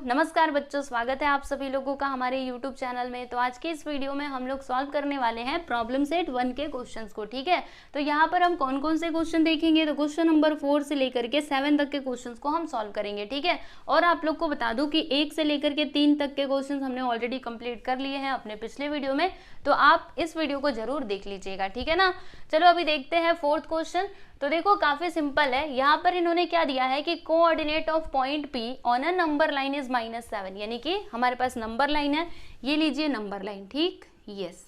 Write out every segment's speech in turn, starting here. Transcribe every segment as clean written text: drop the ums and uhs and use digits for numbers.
नमस्कार बच्चों, स्वागत है आप सभी लोगों का हमारे YouTube चैनल में। तो आज के इस वीडियो में हम लोग सॉल्व करने वाले हैं प्रॉब्लम सेट 1 के क्वेश्चंस को। ठीक है, तो यहाँ पर हम कौन कौन से क्वेश्चन देखेंगे, तो क्वेश्चन नंबर 4 से लेकर के 7 तक के क्वेश्चंस को हम सॉल्व करेंगे। ठीक है, और आप लोग को बता दूं कि 1 से लेकर के 3 तक के क्वेश्चन हमने ऑलरेडी कंप्लीट कर लिए हैं अपने पिछले वीडियो में, तो आप इस वीडियो को जरूर देख लीजिएगा। ठीक है ना, चलो अभी देखते हैं 4th क्वेश्चन। तो देखो काफी सिंपल है। यहाँ पर इन्होंने क्या दिया है कि coordinate of point P on a number line is -7, यानी कि हमारे पास नंबर लाइन है, ये लीजिए नंबर लाइन। ठीक, यस।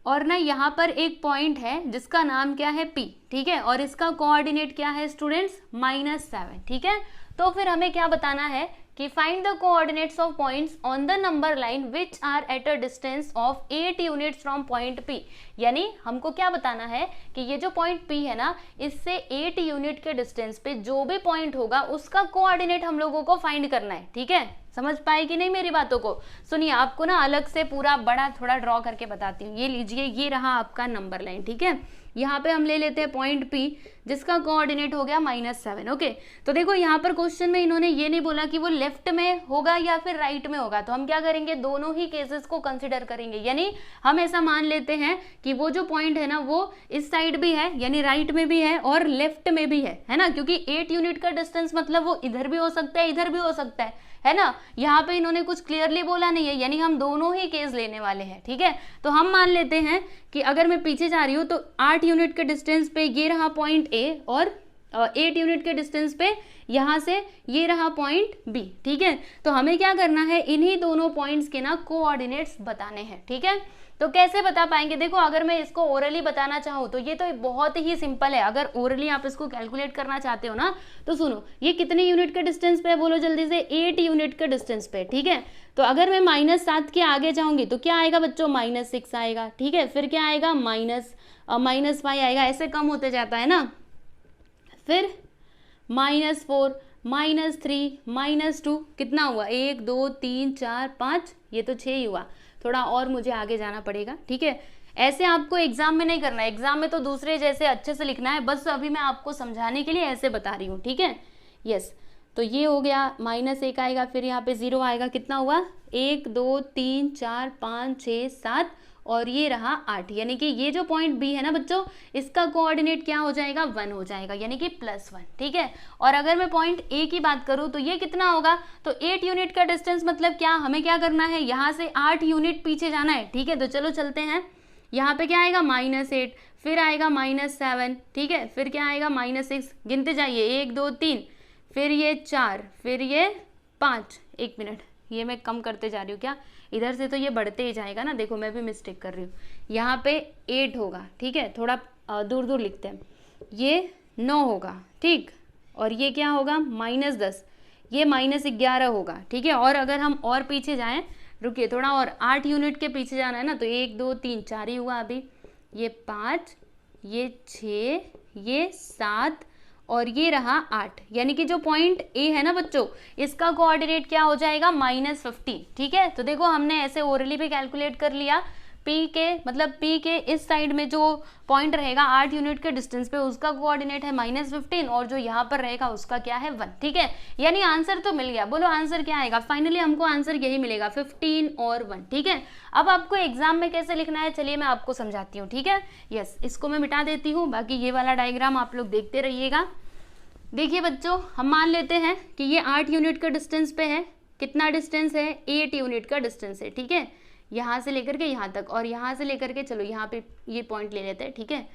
और ना यहाँ पर एक पॉइंट है जिसका नाम क्या है P, ठीक है, और इसका कोऑर्डिनेट क्या है स्टूडेंट्स, -7। ठीक है, तो फिर हमें क्या बताना है कि find the coordinates of points on the number line which are at a distance of 8 units from point P। यानी हमको क्या बताना है कि ये जो पॉइंट P है ना, इससे 8 यूनिट के डिस्टेंस पे जो भी पॉइंट होगा उसका कोऑर्डिनेट हम लोगों को फाइंड करना है। ठीक है, समझ पाए कि नहीं मेरी बातों को? सुनिए, आपको ना अलग से पूरा बड़ा थोड़ा ड्रॉ करके बताती हूँ। ये लीजिए, ये रहा आपका नंबर लाइन। ठीक है, यहाँ पे हम ले लेते हैं पॉइंट P जिसका कोऑर्डिनेट हो गया -7। ओके, तो देखो यहाँ पर क्वेश्चन में इन्होंने ये नहीं बोला कि वो लेफ्ट में होगा या फिर राइट में होगा, तो हम क्या करेंगे, दोनों ही केसेस को कंसिडर करेंगे। यानी हम ऐसा मान लेते हैं कि वो जो पॉइंट है ना वो इस साइड भी है, यानी राइट में भी है और लेफ्ट में भी है ना, क्योंकि 8 यूनिट का डिस्टेंस मतलब वो इधर भी हो सकता है इधर भी हो सकता है ना। यहाँ पे इन्होंने कुछ क्लियरली बोला नहीं है, यानी हम दोनों ही केस लेने वाले हैं। ठीक है, तो हम मान लेते हैं कि अगर मैं पीछे जा रही हूँ तो 8 यूनिट के डिस्टेंस पे ये रहा पॉइंट A और 8 यूनिट के डिस्टेंस पे यहाँ से ये रहा पॉइंट B। ठीक है, तो हमें क्या करना है, इन्हीं दोनों पॉइंट्स के ना कोऑर्डिनेट्स बताने हैं। ठीक है, तो कैसे बता पाएंगे, देखो अगर मैं इसको ओरली बताना चाहूँ तो ये तो बहुत ही सिंपल है। अगर ओरली आप इसको कैलकुलेट करना चाहते हो ना, तो सुनो, ये कितने यूनिट के डिस्टेंस पे है, बोलो जल्दी से, 8 यूनिट के डिस्टेंस पे। ठीक है, तो अगर मैं -7 के आगे जाऊंगी तो क्या आएगा बच्चों, -6 आएगा। ठीक है, फिर क्या आएगा, -5 आएगा, ऐसे कम होते जाता है ना। फिर -4, -3, -2, कितना हुआ, 1 2 3 4 5, ये तो 6 ही हुआ। थोड़ा और मुझे आगे जाना पड़ेगा। ठीक है, ऐसे आपको एग्जाम में नहीं करना है, एग्जाम में तो दूसरे जैसे अच्छे से लिखना है, बस अभी मैं आपको समझाने के लिए ऐसे बता रही हूँ। ठीक है, यस। तो ये हो गया, -1 आएगा, फिर यहाँ पे 0 आएगा, कितना हुआ, 1 2 3 4 5 6 7, और ये रहा 8। यानी कि ये जो पॉइंट B है ना बच्चों, इसका कोऑर्डिनेट क्या हो जाएगा, 1 हो जाएगा, यानी कि +1। ठीक है, और अगर मैं पॉइंट A की बात करूं तो ये कितना होगा, तो 8 यूनिट का डिस्टेंस मतलब क्या, हमें क्या करना है, यहाँ से 8 यूनिट पीछे जाना है। ठीक है, तो चलो चलते हैं। यहाँ पे क्या आएगा, -8, फिर आएगा -7, ठीक है, फिर क्या आएगा, -6, गिनते जाइए, 1 2 3, फिर ये 4, फिर ये 5। 1 मिनट, ये मैं कम करते जा रही हूँ क्या, इधर से तो ये बढ़ते ही जाएगा ना, देखो मैं भी मिस्टेक कर रही हूँ। यहाँ पे 8 होगा, ठीक है, थोड़ा दूर दूर लिखते हैं, ये 9 होगा, ठीक, और ये क्या होगा, -10, ये -11 होगा। ठीक है, और अगर हम और पीछे जाएं, रुकिए थोड़ा और, 8 यूनिट के पीछे जाना है ना, तो 1 2 3 4 ही हुआ अभी, ये 5, ये 6, ये 7, और ये रहा 8। यानी कि जो पॉइंट A है ना बच्चों, इसका कोऑर्डिनेट क्या हो जाएगा, -15। ठीक है, तो देखो हमने ऐसे ओरली भी कैलकुलेट कर लिया, P के इस साइड में जो पॉइंट रहेगा 8 यूनिट के डिस्टेंस पे, उसका कोऑर्डिनेट है -15, और जो यहाँ पर रहेगा उसका क्या है, 1। ठीक है, यानी आंसर तो मिल गया। बोलो आंसर क्या आएगा, फाइनली हमको आंसर यही मिलेगा, 15 और 1। ठीक है, अब आपको एग्जाम में कैसे लिखना है, चलिए मैं आपको समझाती हूँ। ठीक है, यस, इसको मैं मिटा देती हूँ, बाकी ये वाला डायग्राम आप लोग देखते रहिएगा। देखिए बच्चों, हम मान लेते हैं कि ये 8 यूनिट का डिस्टेंस पे है, कितना डिस्टेंस है, 8 यूनिट का डिस्टेंस है। ठीक है, यहाँ से लेकर के यहाँ तक, और यहाँ से लेकर के, चलो यहाँ पे ये पॉइंट ले लेते हैं। ठीक है,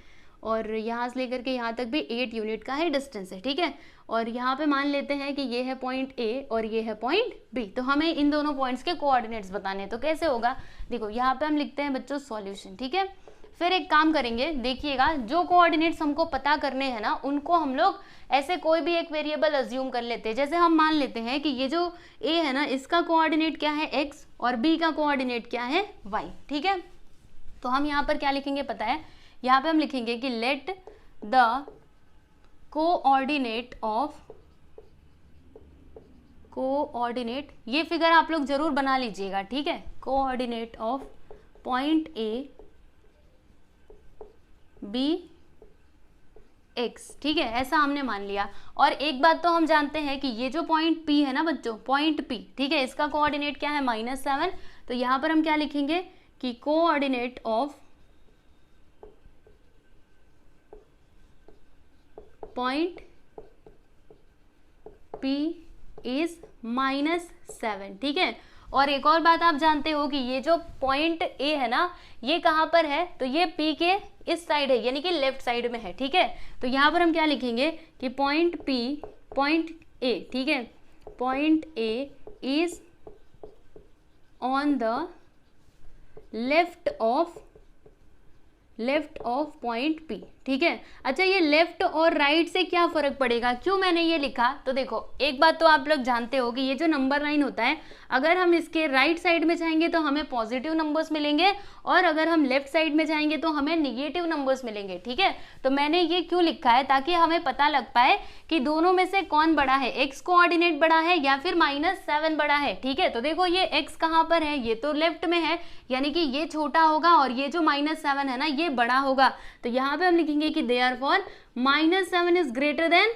और यहाँ से लेकर के यहाँ तक भी 8 यूनिट का है डिस्टेंस है। ठीक है, और यहाँ पे मान लेते हैं कि ये है पॉइंट A और ये है पॉइंट B, तो हमें इन दोनों पॉइंट्स के कोऑर्डिनेट्स बताने हैं। तो कैसे होगा, देखो यहाँ पे हम लिखते हैं बच्चों सॉल्यूशन। ठीक है, फिर एक काम करेंगे, देखिएगा, जो कोऑर्डिनेट्स हमको पता करने हैं ना, उनको हम लोग ऐसे कोई भी एक वेरिएबल अज्यूम कर लेते हैं। जैसे हम मान लेते हैं कि ये जो A है ना, इसका कोऑर्डिनेट क्या है, x, और B का कोऑर्डिनेट क्या है, y। ठीक है, तो हम यहाँ पर क्या लिखेंगे पता है, यहाँ पे हम लिखेंगे कि लेट द कोऑर्डिनेट कोऑर्डिनेट, ये फिगर आप लोग जरूर बना लीजिएगा। ठीक है, coordinate of point A, B x, ठीक है, ऐसा हमने मान लिया। और एक बात तो हम जानते हैं कि ये जो पॉइंट P है ना बच्चों, पॉइंट P, ठीक है, इसका कोऑर्डिनेट क्या है -7। तो यहाँ पर हम क्या लिखेंगे कि coordinate of point P is -7, ठीक है। और एक और बात आप जानते हो कि ये जो पॉइंट A है ना, ये कहाँ पर है, तो ये P के इस साइड है, यानी कि लेफ्ट साइड में है, ठीक है। तो यहाँ पर हम क्या लिखेंगे कि पॉइंट P, पॉइंट A, ठीक है, point A is on the left of point P, ठीक है। अच्छा, ये लेफ्ट और राइट से क्या फर्क पड़ेगा, क्यों मैंने ये लिखा, तो देखो एक बात तो आप लोग जानते हो कि ये जो नंबर लाइन होता है, अगर हम इसके राइट साइड में जाएंगे तो हमें पॉजिटिव नंबर्स मिलेंगे, और अगर हम लेफ्ट साइड में जाएंगे तो हमें निगेटिव नंबर्स मिलेंगे, ठीक है। तो मैंने ये क्यों लिखा है, ताकि हमें पता लग पाए कि दोनों में से कौन बड़ा है, एक्स कोऑर्डिनेट बड़ा है या फिर -7 बड़ा है, ठीक है। तो देखो ये एक्स कहाँ पर है, ये तो लेफ्ट में है, यानी कि ये छोटा होगा और ये जो -7 है ना, ये बड़ा होगा। तो यहाँ पे हम लिखेंगे कि therefore -7 is greater than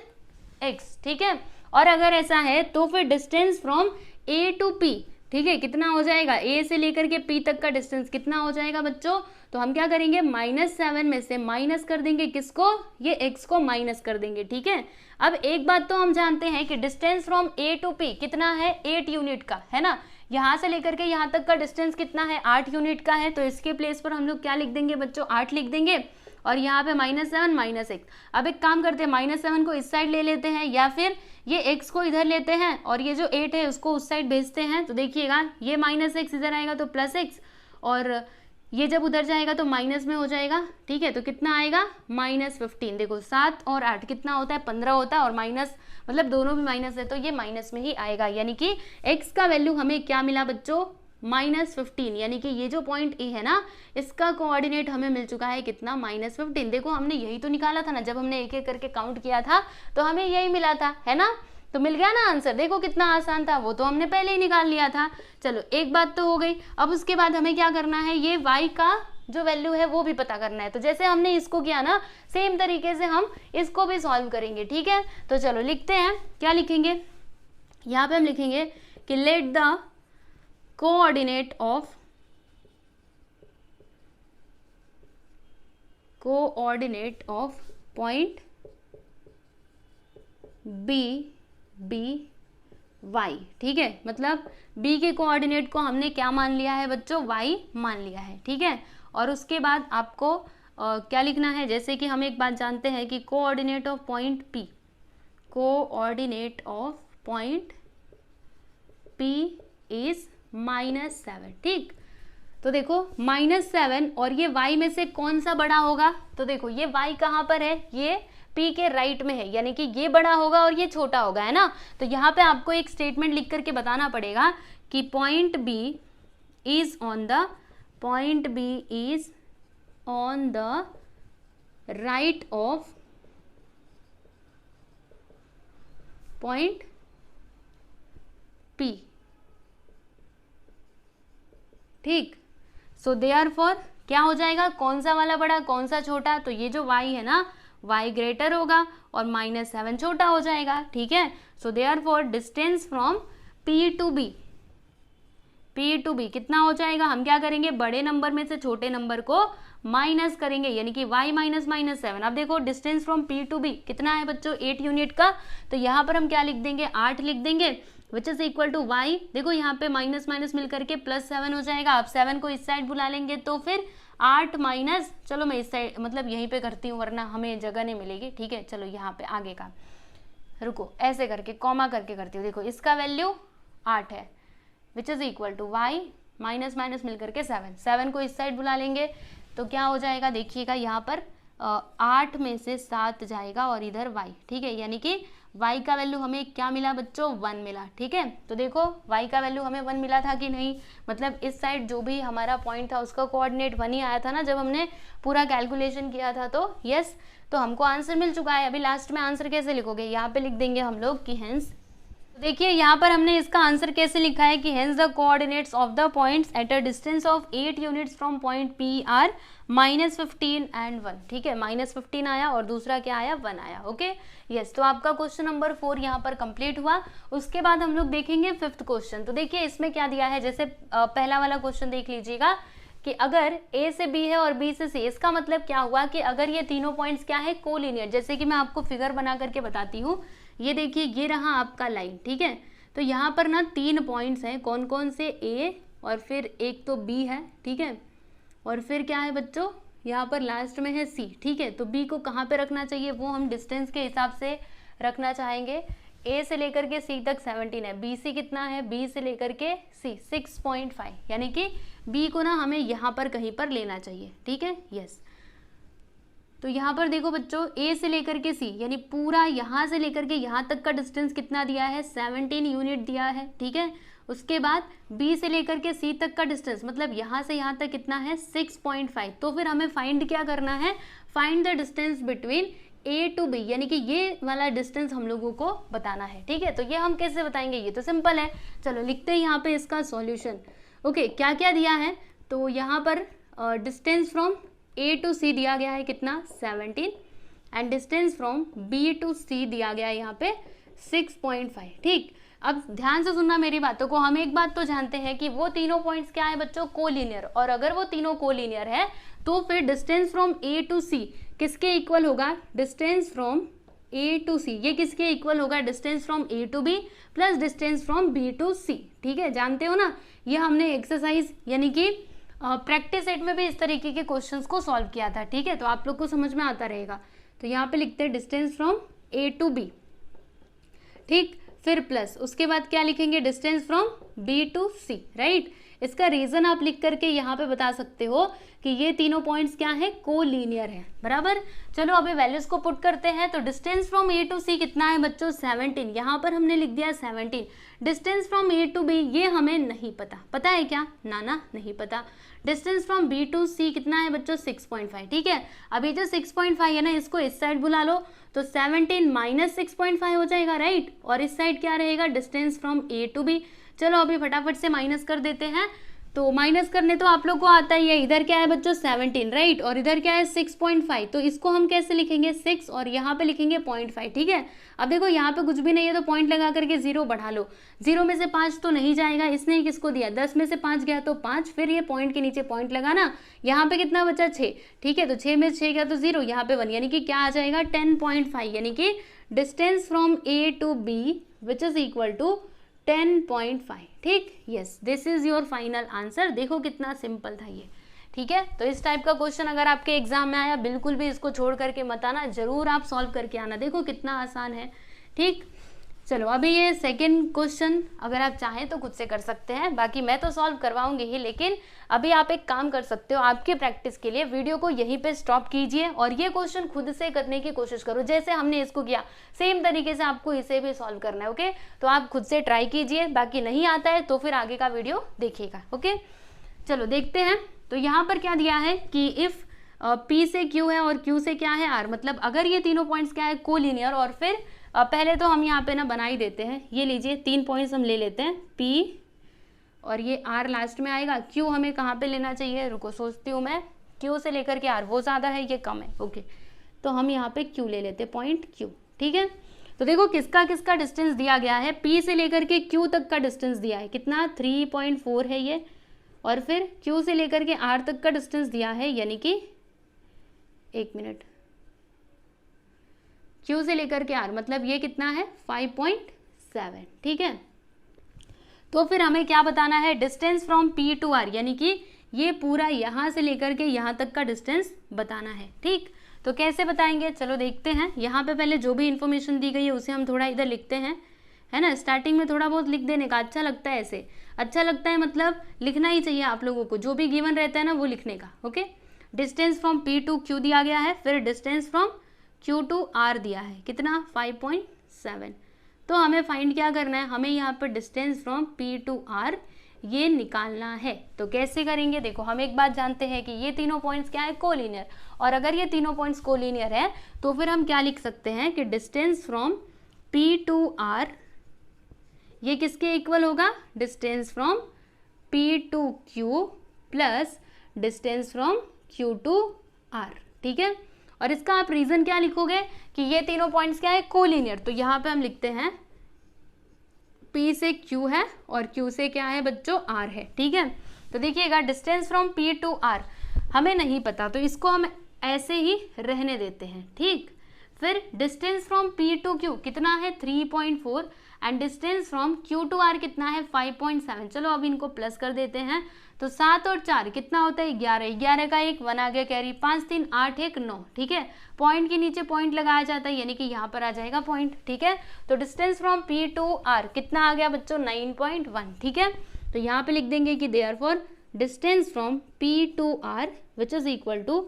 x, ठीक है। और अगर ऐसा है तो फिर distance from A to P, ठीक है, कितना हो जाएगा, A से लेकर के P तक का डिस्टेंस कितना हो जाएगा बच्चों, तो हम क्या करेंगे -7 में से माइनस कर देंगे किसको, ये x को माइनस कर देंगे, ठीक है। अब एक बात तो हम जानते हैं कि distance from A to P कितना है, 8 यूनिट का है ना, यहाँ से लेकर के यहाँ तक का डिस्टेंस कितना है, 8 यूनिट का है। तो इसके प्लेस पर हम लोग क्या लिख देंगे बच्चों, 8 लिख देंगे, और यहाँ पे -7 -x। अब एक काम करते हैं, -7 को इस साइड ले लेते हैं, या फिर ये x को इधर लेते हैं और ये जो 8 है उसको उस साइड भेजते हैं। तो देखिएगा ये -x इधर आएगा तो +x, और ये जब उधर जाएगा तो माइनस में हो जाएगा, ठीक है। तो कितना आएगा -15, देखो 7 और 8 कितना होता है, 15 होता है, और माइनस मतलब दोनों भी माइनस है तो ये माइनस में ही आएगा, यानी कि x का वैल्यू हमें क्या मिला बच्चों, -15, यानी कि ये जो पॉइंट ए है ना, इसका कोऑर्डिनेट हमें मिल चुका है कितना, -15। देखो हमने यही तो निकाला था ना, जब हमने एक एक करके काउंट किया था तो हमें यही मिला था, है ना। तो मिल गया ना आंसर, देखो कितना आसान था, वो तो हमने पहले ही निकाल लिया था। चलो एक बात तो हो गई। अब उसके बाद हमें क्या करना है, ये y का जो वैल्यू है वो भी पता करना है। तो जैसे हमने इसको किया ना, सेम तरीके से हम इसको भी सॉल्व करेंगे, ठीक है। तो चलो लिखते हैं, क्या लिखेंगे, यहाँ पे हम लिखेंगे कि let the coordinate of point be y, ठीक है। मतलब बी के कोऑर्डिनेट को हमने क्या मान लिया है बच्चों, वाई मान लिया है, ठीक है। और उसके बाद आपको क्या लिखना है, जैसे कि हम एक बात जानते हैं कि coordinate of point P, coordinate of point P is -7, ठीक। तो देखो -7 और ये y में से कौन सा बड़ा होगा, तो देखो ये y कहाँ पर है, ये p के राइट में है, यानी कि ये बड़ा होगा और ये छोटा होगा, है ना। तो यहाँ पे आपको एक स्टेटमेंट लिख करके बताना पड़ेगा कि point b is on the right of point p, ठीक। सो देयरफॉर क्या हो जाएगा, कौन सा वाला बड़ा कौन सा छोटा, तो ये जो y है ना, y ग्रेटर होगा और -7 छोटा हो जाएगा, ठीक है। So therefore distance from P to B कितना हो जाएगा, हम क्या करेंगे, बड़े नंबर में से छोटे नंबर को माइनस करेंगे, यानी कि y -7। अब देखो distance from P to B कितना है बच्चों, 8 यूनिट का। तो यहाँ पर हम क्या लिख देंगे, 8 लिख देंगे, which is equal to y, देखो यहाँ पे माइनस माइनस मिल करके +7 हो जाएगा। अब 7 को इस साइड बुला लेंगे तो फिर 8 माइनस, चलो मैं इस साइड मतलब यहीं पे करती हूँ वरना हमें जगह नहीं मिलेगी, ठीक है। चलो यहाँ पे आगे का रुको, ऐसे करके कॉमा करके करती हूँ। देखो इसका वैल्यू 8 है, which is equal to y minus minus मिल करके 7 को इस साइड बुला लेंगे तो क्या हो जाएगा, देखिएगा यहाँ पर 8 में से 7 जाएगा और इधर y, ठीक है। यानी कि y का वैल्यू हमें क्या मिला बच्चों, 1 मिला, ठीक है। तो देखो y का वैल्यू हमें 1 मिला था कि नहीं, मतलब इस साइड जो भी हमारा पॉइंट था उसका कोऑर्डिनेट 1 ही आया था ना जब हमने पूरा कैलकुलेशन किया था। तो यस, तो हमको आंसर मिल चुका है। अभी लास्ट में आंसर कैसे लिखोगे, यहाँ पे लिख देंगे हम लोग कि हेंस देखिए यहाँ पर हमने इसका आंसर कैसे लिखा है कि hence the coordinates of the points at a distance of 8 units from point P R -15 and 1। ठीक है, -15 आया और दूसरा क्या आया, 1 आया। ओके यस, तो आपका क्वेश्चन नंबर 4 यहाँ पर कंप्लीट हुआ। उसके बाद हम लोग देखेंगे 5th क्वेश्चन। तो देखिए इसमें क्या दिया है, जैसे पहला वाला क्वेश्चन देख लीजिएगा कि अगर A से B है और B से C, इसका मतलब क्या हुआ कि अगर ये तीनों पॉइंट्स क्या है, कोलिनियर। जैसे कि मैं आपको फिगर बना करके बताती हूँ, ये देखिए ये रहा आपका लाइन। ठीक है, तो यहाँ पर ना 3 पॉइंट्स हैं, कौन कौन से, A और फिर एक तो B है। ठीक है, और फिर क्या है बच्चों, यहाँ पर लास्ट में है C। ठीक है, तो B को कहाँ पे रखना चाहिए, वो हम डिस्टेंस के हिसाब से रखना चाहेंगे। A से लेकर के C तक 17 है, BC कितना है, B से लेकर के C 6.5, यानी कि B को ना हमें यहाँ पर कहीं पर लेना चाहिए। ठीक है यस, तो यहाँ पर देखो बच्चों, A से लेकर के C यानी पूरा यहाँ से लेकर के यहाँ तक का डिस्टेंस कितना दिया है, 17 यूनिट दिया है। ठीक है, उसके बाद B से लेकर के C तक का डिस्टेंस मतलब यहाँ से यहाँ तक कितना है, 6.5। तो फिर हमें फाइंड क्या करना है, find the distance between A to B, यानी कि ये वाला डिस्टेंस हम लोगों को बताना है। ठीक है, तो ये हम कैसे बताएंगे, ये तो सिंपल है। चलो लिखते हैं यहाँ पे इसका सॉल्यूशन। ओके, क्या क्या दिया है, तो यहाँ पर distance from A to C दिया गया है कितना, 17, and distance from B to C दिया गया है यहाँ पे 6.5। ठीक, अब ध्यान से सुनना मेरी बातों को। हम एक बात तो जानते हैं कि वो तीनों पॉइंट्स क्या है बच्चों, कोलिनियर, और अगर वो तीनों कोलिनियर है तो फिर distance from A to C किसके इक्वल होगा, distance from A to C, ये किसके इक्वल होगा, distance from A to B plus distance from B to C। ठीक है, जानते हो ना, ये हमने एक्सरसाइज यानी कि प्रैक्टिस सेट में भी इस तरीके के क्वेश्चंस को सॉल्व किया था। ठीक है, तो आप लोग को समझ में आता रहेगा। तो यहाँ पे लिखते हैं distance from A to B। ठीक, फिर प्लस उसके बाद क्या लिखेंगे, distance from B to C। Right, इसका रीजन आप लिख करके यहाँ पे बता सकते हो कि ये तीनों पॉइंट्स क्या है, कोलिनियर है। बराबर, चलो अभी वैल्यूज को पुट करते हैं। तो distance from A to C कितना है बच्चों, 17, यहाँ पर हमने लिख दिया 17। Distance from A to B ये हमें नहीं पता, पता है क्या, ना नहीं पता। Distance from B to C कितना है बच्चों, 6.5। ठीक है, अभी जो 6.5 है ना, इसको इस साइड बुला लो, तो 17 माइनस 6.5 हो जाएगा। राइट, और इस साइड क्या रहेगा, distance from A to B। चलो अभी फटाफट से माइनस कर देते हैं। तो माइनस करने तो आप लोग को आता ही है, इधर क्या है बच्चों 17, राइट, और इधर क्या है 6.5। तो इसको हम कैसे लिखेंगे, 6, और यहाँ पे लिखेंगे 0.5। ठीक है, अब देखो यहाँ पे कुछ भी नहीं है तो पॉइंट लगा करके 0 बढ़ा लो। 0 में से 5 तो नहीं जाएगा, इसने किसको दिया, 10 में से 5 गया तो 5, फिर ये पॉइंट के नीचे पॉइंट लगाना। यहाँ पे कितना बचा, 6। ठीक है, तो 6 में 6 गया तो 0, यहाँ पे 1, यानी कि क्या आ जाएगा 10.5, यानी कि distance from A to B which is equal to 10.5। ठीक, yes, this is your final answer. देखो कितना सिंपल था ये। ठीक है, तो इस टाइप का क्वेश्चन अगर आपके एग्जाम में आया, बिल्कुल भी इसको छोड़ करके मत आना, जरूर आप सॉल्व करके आना। देखो कितना आसान है। ठीक, चलो अभी ये सेकंड क्वेश्चन अगर आप चाहें तो खुद से कर सकते हैं, बाकी मैं तो सॉल्व करवाऊंगी ही, लेकिन अभी आप एक काम कर सकते हो, आपके प्रैक्टिस के लिए वीडियो को यहीं पे स्टॉप कीजिए और ये क्वेश्चन खुद से करने की कोशिश करो। जैसे हमने इसको किया सेम तरीके से आपको इसे भी सॉल्व करना है। ओके, तो आप खुद से ट्राई कीजिए, बाकी नहीं आता है तो फिर आगे का वीडियो देखिएगा। ओके, चलो देखते हैं। तो यहाँ पर क्या दिया है कि इफ P से Q है और Q से क्या है R, मतलब अगर ये तीनों पॉइंट्स क्या है, कोलिनियर, और फिर पहले तो हम यहाँ पे ना बना ही देते हैं। ये लीजिए 3 पॉइंट्स हम ले लेते हैं, P और ये R लास्ट में आएगा। Q हमें कहाँ पे लेना चाहिए, रुको सोचती हूँ मैं, Q से लेकर के R, वो ज़्यादा है ये कम है। ओके, तो हम यहाँ पे Q ले लेते हैं, पॉइंट Q। ठीक है, तो देखो किसका किसका डिस्टेंस दिया गया है, P से लेकर के Q तक का डिस्टेंस दिया है कितना, 3.4 है ये, और फिर Q से लेकर के R तक का डिस्टेंस दिया है, यानी कि 1 मिनट, Q से लेकर के R मतलब ये कितना है 5.7। ठीक है, तो फिर हमें क्या बताना है, distance from P to R, यानी कि ये पूरा यहाँ से लेकर के यहाँ तक का डिस्टेंस बताना है। ठीक, तो कैसे बताएंगे, चलो देखते हैं। यहाँ पे पहले जो भी इन्फॉर्मेशन दी गई है उसे हम थोड़ा इधर लिखते हैं, है ना। स्टार्टिंग में थोड़ा बहुत लिख देने का अच्छा लगता है, ऐसे अच्छा लगता है, मतलब लिखना ही चाहिए आप लोगों को, जो भी गिवन रहता है ना वो लिखने का। Okay, distance from P to Q दिया गया है, फिर distance from Q to R दिया है कितना, 5.7। तो हमें फाइंड क्या करना है, हमें यहाँ पर distance from P to R ये निकालना है। तो कैसे करेंगे, देखो हम एक बात जानते हैं कि ये तीनों पॉइंट्स क्या है, कोलिनियर, और अगर ये तीनों पॉइंट्स कोलिनियर है तो फिर हम क्या लिख सकते हैं कि distance from P to R ये किसके इक्वल होगा, distance from P to Q plus distance from Q to R, ठीक है। और इसका आप रीजन क्या लिखोगे कि ये तीनों पॉइंट्स क्या है, कोलिनियर, तो यहाँ पे हम लिखते हैं P से Q है और Q से क्या है बच्चों, R है, ठीक है। तो देखिएगा distance from P to R हमें नहीं पता, तो इसको हम ऐसे ही रहने देते हैं, ठीक। फिर distance from P to Q कितना है 3.4 and distance from Q to R कितना है 5.7। चलो अब इनको प्लस कर देते हैं, तो 7 और 4 कितना होता है 11, 11 का 1 1 आ गया कैरी, 5 3 8 1 9, ठीक है। पॉइंट के नीचे पॉइंट लगाया जाता है, यानी कि यहाँ पर आ जाएगा पॉइंट, ठीक है। तो distance from P to R कितना आ गया बच्चों 9.1, ठीक है। तो यहाँ पे लिख देंगे कि therefore distance from P to R which is equal to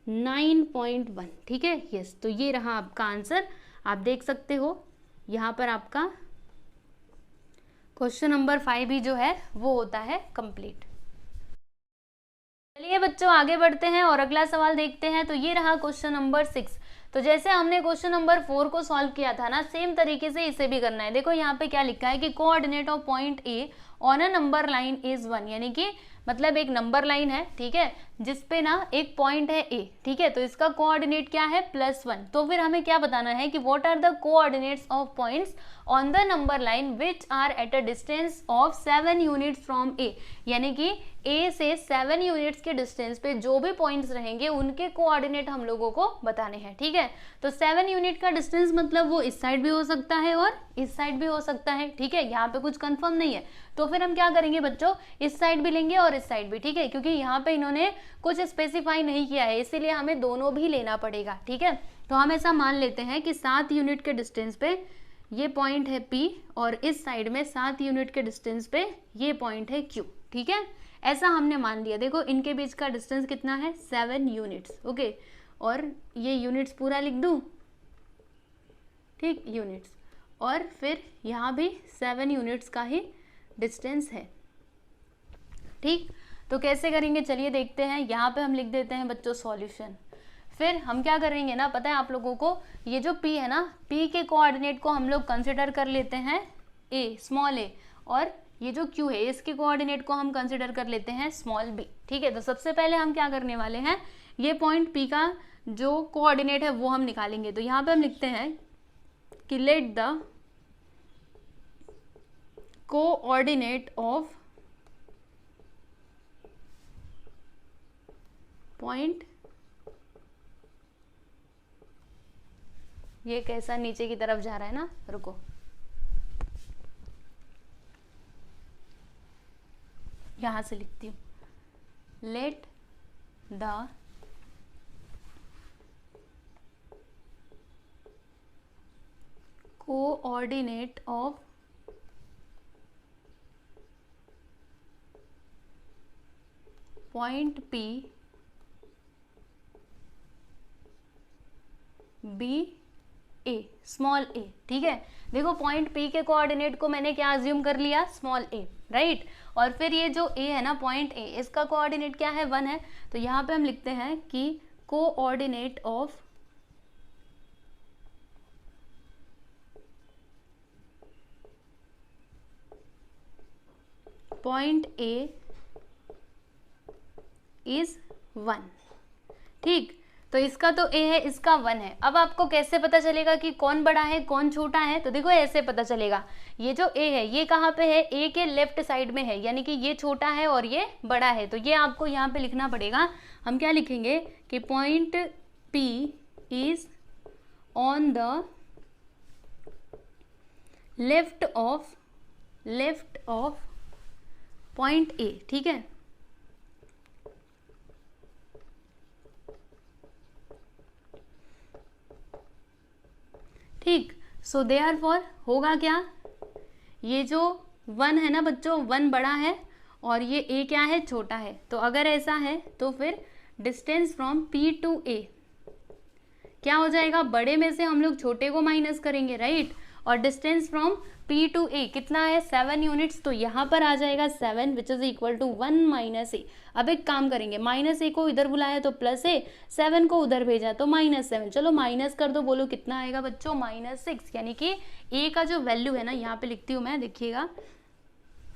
9.1, ठीक है। यस, तो ये रहा आपका आंसर, आप देख सकते हो यहाँ पर आपका क्वेश्चन नंबर 5 ही जो है वो होता है कंप्लीट। चलिए बच्चों आगे बढ़ते हैं और अगला सवाल देखते हैं। तो ये रहा क्वेश्चन नंबर 6। तो जैसे हमने क्वेश्चन नंबर 4 को सॉल्व किया था ना, सेम तरीके से इसे भी करना है। देखो यहाँ पे क्या लिखा है कि coordinate of point A on a number line is 1, यानी कि मतलब एक नंबर लाइन है, ठीक है, जिसपे ना एक पॉइंट है ए, ठीक है। तो इसका कोऑर्डिनेट क्या है +1। तो फिर हमें क्या बताना है कि what are the coordinates of points on the number line which are at a distance of 7 units from A, यानी कि ए से 7 यूनिट्स के डिस्टेंस पे जो भी पॉइंट्स रहेंगे उनके कोऑर्डिनेट हम लोगों को बताने हैं, ठीक है। तो 7 यूनिट का डिस्टेंस मतलब वो इस साइड भी हो सकता है और इस साइड भी हो सकता है, ठीक है। यहाँ पे कुछ कंफर्म नहीं है, तो फिर हम क्या करेंगे बच्चों, इस साइड भी लेंगे और इस साइड भी, ठीक है, क्योंकि यहाँ पे इन्होंने कुछ स्पेसिफाई नहीं किया है, इसीलिए हमें दोनों भी लेना पड़ेगा, ठीक है। तो हम ऐसा मान लेते हैं कि 7 यूनिट के डिस्टेंस पे ये पॉइंट है P और इस साइड में 7 यूनिट के डिस्टेंस पे ये पॉइंट है Q, ठीक है। ऐसा हमने मान लिया। देखो इनके बीच का डिस्टेंस कितना है 7 यूनिट्स, ओके। और ये यूनिट्स पूरा लिख दूं, ठीक, यूनिट्स, और फिर यहाँ भी 7 यूनिट्स का ही डिस्टेंस है, ठीक। तो कैसे करेंगे चलिए देखते हैं। यहाँ पे हम लिख देते हैं बच्चों सॉल्यूशन। फिर हम क्या करेंगे ना, पता है आप लोगों को, ये जो P है ना, P के कोऑर्डिनेट को हम लोग कंसिडर कर लेते हैं A, स्मॉल a, और ये जो Q है इसके कोऑर्डिनेट को हम कंसिडर कर लेते हैं स्मॉल b, ठीक है। तो सबसे पहले हम क्या करने वाले हैं, ये पॉइंट P का जो कोऑर्डिनेट है वो हम निकालेंगे। तो यहाँ पे हम लिखते हैं कि let the coordinate of point, ये कैसा नीचे की तरफ जा रहा है ना, रुको, यहां से लिखती हूं, let the coordinate of point P be a, small a, ठीक है। देखो पॉइंट P के कोऑर्डिनेट को मैंने क्या अज्यूम कर लिया, स्मॉल a, राइट। और फिर ये जो a है ना, पॉइंट A, इसका कोऑर्डिनेट क्या है 1 है। तो यहाँ पे हम लिखते हैं कि coordinate of point A is 1, ठीक। तो इसका तो A है, इसका 1 है। अब आपको कैसे पता चलेगा कि कौन बड़ा है कौन छोटा है, तो देखो ऐसे पता चलेगा। ये जो A है ये कहाँ पे है, A के लेफ्ट साइड में है, यानी कि ये छोटा है और ये बड़ा है। तो ये आपको यहाँ पे लिखना पड़ेगा। हम क्या लिखेंगे कि point P is on the left of point A, ठीक है। ठीक, सो देयरफॉर होगा क्या, ये जो 1 है ना बच्चों, 1 बड़ा है और ये A क्या है, छोटा है। तो अगर ऐसा है तो फिर distance from P to A क्या हो जाएगा, बड़े में से हम लोग छोटे को माइनस करेंगे, राइट। और distance from P to A कितना है 7 यूनिट्स, तो यहाँ पर आ जाएगा 7 which is equal to 1 minus A. अब एक काम करेंगे, माइनस ए को इधर बुलाया तो प्लस ए, 7 को उधर भेजा तो -7, चलो माइनस कर दो, बोलो कितना आएगा बच्चों -6, यानी कि ए का जो वैल्यू है ना, यहाँ पे लिखती हूँ मैं, देखिएगा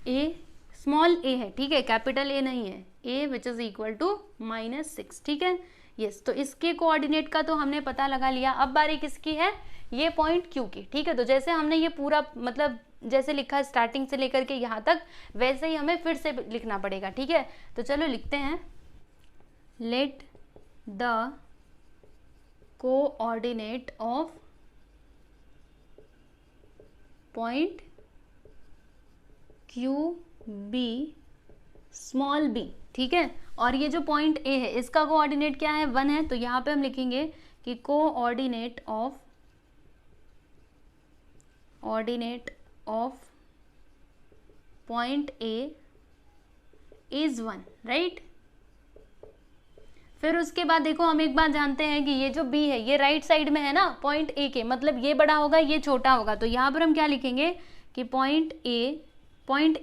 ए स्मॉल ए है, ठीक है, कैपिटल ए नहीं है, ए विच इज इक्वल टू -6, ठीक है, यस। तो इसके कोऑर्डिनेट का तो हमने पता लगा लिया। अब बारी किसकी है, ये पॉइंट क्यू की, ठीक है। तो जैसे हमने ये पूरा मतलब जैसे लिखा है स्टार्टिंग से लेकर के यहाँ तक, वैसे ही हमें फिर से लिखना पड़ेगा, ठीक है। तो चलो लिखते हैं, let the coordinate of point Q be small b, ठीक है। और ये जो पॉइंट ए है इसका कोऑर्डिनेट क्या है 1 है, तो यहाँ पे हम लिखेंगे कि coordinate of point A is 1, right. फिर उसके बाद देखो हम एक बात जानते हैं कि ये जो बी है ये राइट साइड में है ना पॉइंट ए के, मतलब ये बड़ा होगा ये छोटा होगा, तो यहाँ पर हम क्या लिखेंगे कि पॉइंट ए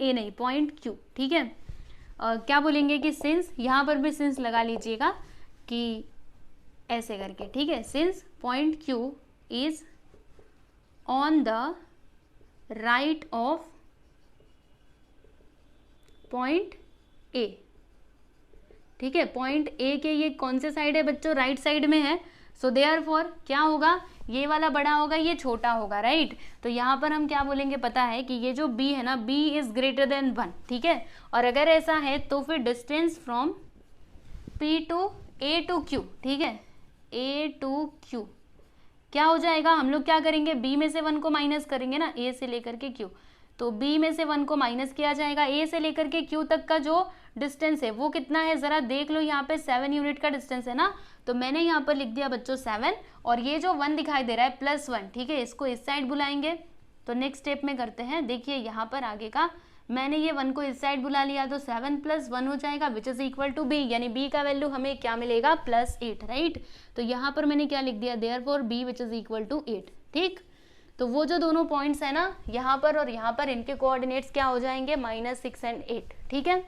नहीं पॉइंट क्यू, ठीक है। क्या बोलेंगे कि सिंस, यहाँ पर भी सिंस लगा लीजिएगा कि ऐसे करके, ठीक है, since point Q is on the right of point A, ठीक है। पॉइंट ए के ये कौन से साइड है बच्चों, राइट साइड में है, सो देयरफॉर क्या होगा, ये वाला बड़ा होगा ये छोटा होगा, राइट। तो यहाँ पर हम क्या बोलेंगे पता है कि ये जो b है ना, b इज ग्रेटर देन 1, ठीक है। और अगर ऐसा है तो फिर distance from P to A to Q, ठीक है, A टू Q क्या हो जाएगा, हम लोग क्या करेंगे, b में से 1 को माइनस करेंगे ना, a से लेकर के q, तो b में से 1 को माइनस किया जाएगा, a से लेकर के q तक का जो डिस्टेंस है वो कितना है जरा देख लो, यहाँ पे 7 यूनिट का डिस्टेंस है ना, तो मैंने यहाँ पर लिख दिया बच्चों 7, और ये जो 1 दिखाई दे रहा है +1, ठीक है, इसको इस साइड बुलाएंगे। तो नेक्स्ट स्टेप में करते हैं, देखिए यहाँ पर आगे का मैंने ये 1 को इस साइड बुला लिया, तो 7 + 1 हो जाएगा which is equal to b, यानी b का वैल्यू हमें क्या मिलेगा +8, राइट। तो यहाँ पर मैंने क्या लिख दिया, therefore b which is equal to 8, ठीक। तो वो जो दोनों पॉइंट्स है ना यहाँ पर और यहाँ पर, इनके कोऑर्डिनेट्स क्या हो जाएंगे -6 और 8, ठीक है।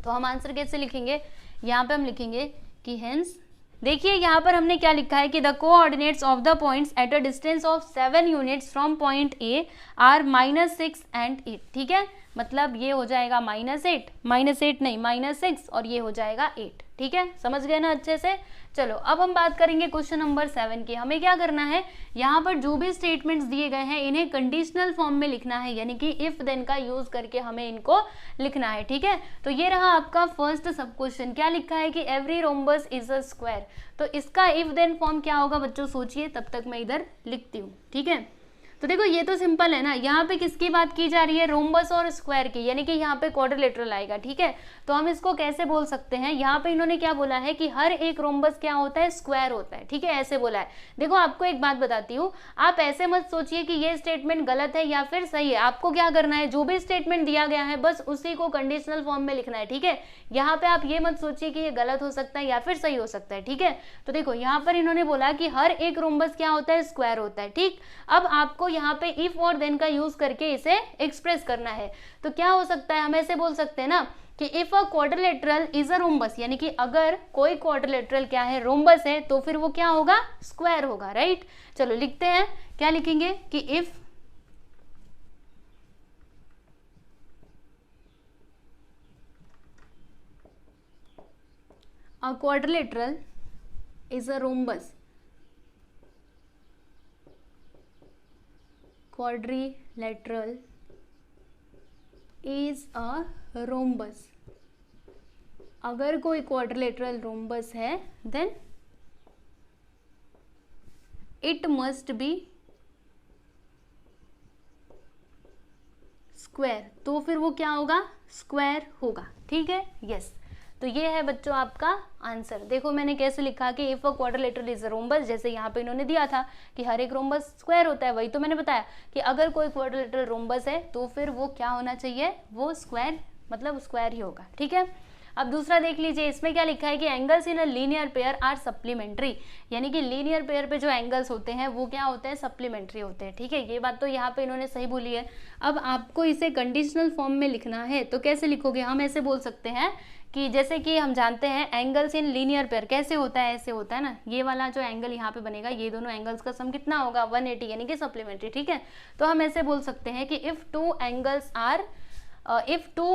तो हम आंसर कैसे लिखेंगे, यहाँ पे हम लिखेंगे कि हेंस, देखिए यहाँ पर हमने क्या लिखा है कि the coordinates of the points at a distance of 7 units from point A R -6 and 8, ठीक है, मतलब ये हो जाएगा -8 नहीं -6, और ये हो जाएगा 8, ठीक है, समझ गए ना अच्छे से। चलो अब हम बात करेंगे क्वेश्चन नंबर 7 की। हमें क्या करना है, यहाँ पर जो भी स्टेटमेंट्स दिए गए हैं इन्हें कंडीशनल फॉर्म में लिखना है, यानी कि इफ देन का यूज करके हमें इनको लिखना है, ठीक है। तो ये रहा आपका फर्स्ट सब क्वेश्चन, क्या लिखा है कि every rhombus is a square. तो इसका इफ देन फॉर्म क्या होगा बच्चों सोचिए, तब तक मैं इधर लिखती हूँ, ठीक है। तो देखो ये तो सिंपल है ना, यहाँ पे किसकी बात की जा रही है, रोम्बस और स्क्वायर की, यानी कि यहाँ पे क्वाड्रिलेटरल आएगा, ठीक है। तो हम इसको कैसे बोल सकते हैं, यहाँ पे इन्होंने क्या बोला है कि हर एक रोम्बस क्या होता है, स्क्वायर होता है, ठीक है, ऐसे बोला है। देखो आपको एक बात बताती हूँ, आप ऐसे मत सोचिए कि ये स्टेटमेंट गलत है या फिर सही है। आपको क्या करना है, जो भी स्टेटमेंट दिया गया है बस उसी को कंडीशनल फॉर्म में लिखना है, ठीक है। यहाँ पे आप ये मत सोचिए कि ये गलत हो सकता है या फिर सही हो सकता है, ठीक है। तो देखो यहाँ पर इन्होंने बोला कि हर एक रोम्बस क्या होता है, स्क्वायर होता है, ठीक। अब आपको यहाँ पे इफ और देन का यूज करके इसे एक्सप्रेस करना है। तो क्या हो सकता है, हम ऐसे बोल सकते हैं ना कि if a quadrilateral is a rhombus, यानी कि अगर कोई क्वाड्रिलेटरल क्या है, रोम्बस है, तो फिर वो क्या होगा, स्क्वायर होगा, राइट। चलो लिखते हैं, क्या लिखेंगे कि if a quadrilateral is a rhombus, quadrilateral is a rhombus, अगर कोई क्वाड्रिलेटरल रोम्बस है then it must be square, तो फिर वो क्या होगा, स्क्वायर होगा, ठीक है, यस। तो ये है बच्चों आपका आंसर। देखो मैंने कैसे लिखा कि if a quadrilateral is a rhombus, जैसे यहाँ पे इन्होंने दिया था कि हर एक रोम्बस स्क्वायर होता है, वही तो मैंने बताया कि अगर कोई क्वाड्रिलेटरल रोम्बस है तो फिर वो क्या होना चाहिए, वो स्क्वायर, मतलब स्क्वायर ही होगा, ठीक है। अब दूसरा देख लीजिए, इसमें क्या लिखा है कि angles in a linear pair are supplementary, यानी कि लीनियर पेयर पे जो एंगल्स होते हैं वो क्या होते हैं, सप्लीमेंट्री होते हैं। ठीक है, ये बात तो यहाँ पे इन्होंने सही बोली है। अब आपको इसे कंडीशनल फॉर्म में लिखना है तो कैसे लिखोगे, हम ऐसे बोल सकते हैं कि जैसे कि हम जानते हैं एंगल्स इन लीनियर पेयर कैसे होता है, ऐसे होता है ना, ये वाला जो एंगल यहाँ पे बनेगा, ये दोनों एंगल्स का सम कितना होगा 180, यानी कि सप्लीमेंट्री। ठीक है, तो हम ऐसे बोल सकते हैं कि if two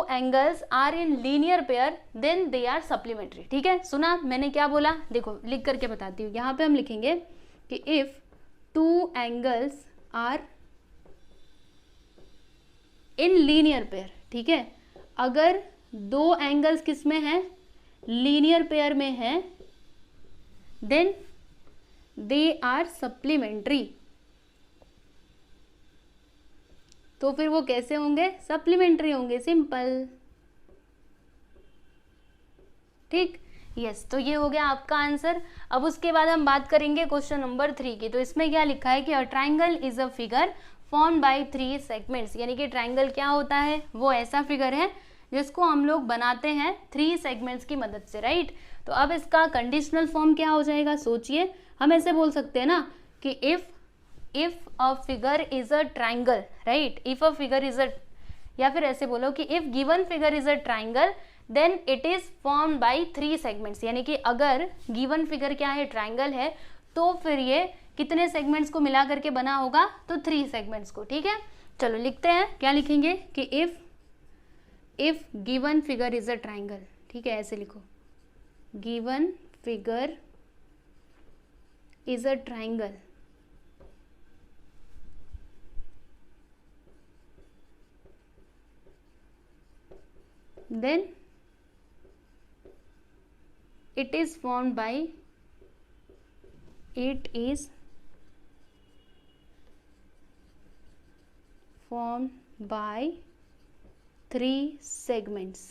angles are in linear pair then they are supplementary. ठीक है, सुना मैंने क्या बोला, देखो लिख करके बताती हूँ। यहाँ पे हम लिखेंगे कि if two angles are in linear pair, ठीक है, अगर दो एंगल्स किस में हैं, लीनियर पेयर में हैं, देन दे आर सप्लीमेंट्री। तो फिर वो कैसे होंगे, सप्लीमेंट्री होंगे, सिंपल। ठीक, यस, तो ये हो गया आपका आंसर। अब उसके बाद हम बात करेंगे क्वेश्चन नंबर 3 की। तो इसमें क्या लिखा है कि a triangle is a figure form by 3 segments, यानी कि ट्राइंगल क्या होता है, वो ऐसा फिगर है जिसको हम लोग बनाते हैं 3 सेगमेंट्स की मदद से, राइट। तो अब इसका कंडीशनल फॉर्म क्या हो जाएगा, सोचिए, हम ऐसे बोल सकते हैं ना कि if a figure is a triangle, right, if a figure is a, या फिर ऐसे बोलो कि if given figure is a triangle then it is formed by 3 segments, यानी कि अगर गिवन फिगर क्या है, ट्राइंगल है, तो फिर ये कितने सेगमेंट्स को मिला करके बना होगा, तो 3 सेगमेंट्स को। ठीक है, चलो लिखते हैं, क्या लिखेंगे कि if given figure is a triangle, ठीक है, ऐसे लिखो, given figure is a triangle, then it is formed by 3 segments।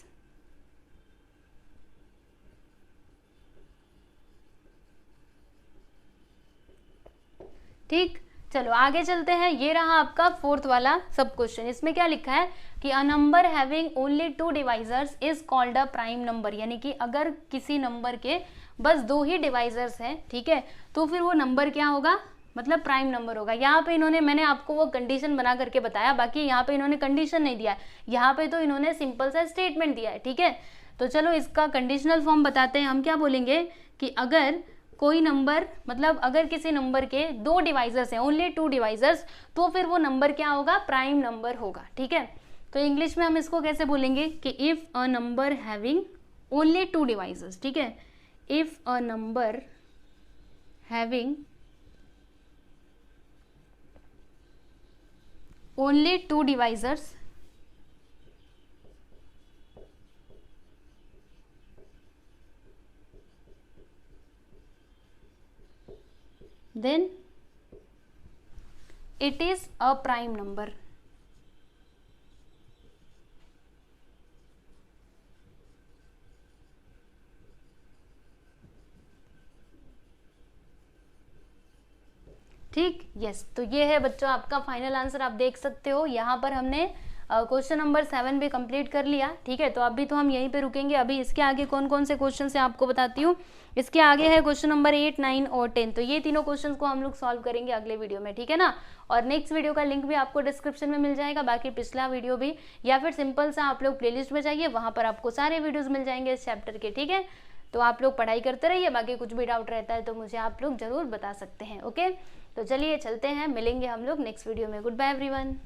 ठीक, चलो आगे चलते हैं। ये रहा आपका 4th वाला सब क्वेश्चन। इसमें क्या लिखा है कि a number having only 2 divisors is called a prime number, यानी कि अगर किसी नंबर के बस 2 ही डिवाइजर्स हैं, ठीक है, तो फिर वो नंबर क्या होगा, मतलब प्राइम नंबर होगा। यहाँ पे मैंने आपको वो कंडीशन बना करके बताया, बाकी यहाँ पे इन्होंने कंडीशन नहीं दिया है, यहाँ पे तो इन्होंने सिंपल सा स्टेटमेंट दिया है। ठीक है, तो चलो इसका कंडीशनल फॉर्म बताते हैं। हम क्या बोलेंगे कि अगर कोई नंबर, मतलब अगर किसी नंबर के 2 डिवाइजर्स हैं, ओनली 2 डिवाइजर्स, तो फिर वो नंबर क्या होगा, प्राइम नंबर होगा। ठीक है, तो इंग्लिश में हम इसको कैसे बोलेंगे कि if a number having only 2 divisors, ठीक है, if a number having only 2 divisors then it is a prime number। ठीक, यस, तो ये है बच्चों आपका फाइनल आंसर। आप देख सकते हो यहाँ पर हमने क्वेश्चन नंबर 7 भी कंप्लीट कर लिया। ठीक है, तो अभी तो हम यहीं पे रुकेंगे। अभी इसके आगे कौन कौन से क्वेश्चन है आपको बताती हूँ। इसके आगे है क्वेश्चन नंबर 8, 9 और 10। तो ये तीनों क्वेश्चन को हम लोग सॉल्व करेंगे अगले वीडियो में, ठीक है ना। और नेक्स्ट वीडियो का लिंक भी आपको डिस्क्रिप्शन में मिल जाएगा, बाकी पिछला वीडियो भी, या फिर सिंपल सा आप लोग प्लेलिस्ट में जाइए, वहाँ पर आपको सारे वीडियोज़ मिल जाएंगे इस चैप्टर के। ठीक है, तो आप लोग पढ़ाई करते रहिए, बाकी कुछ भी डाउट रहता है तो मुझे आप लोग ज़रूर बता सकते हैं। ओके, तो चलिए चलते हैं, मिलेंगे हम लोग नेक्स्ट वीडियो में। Good bye everyone.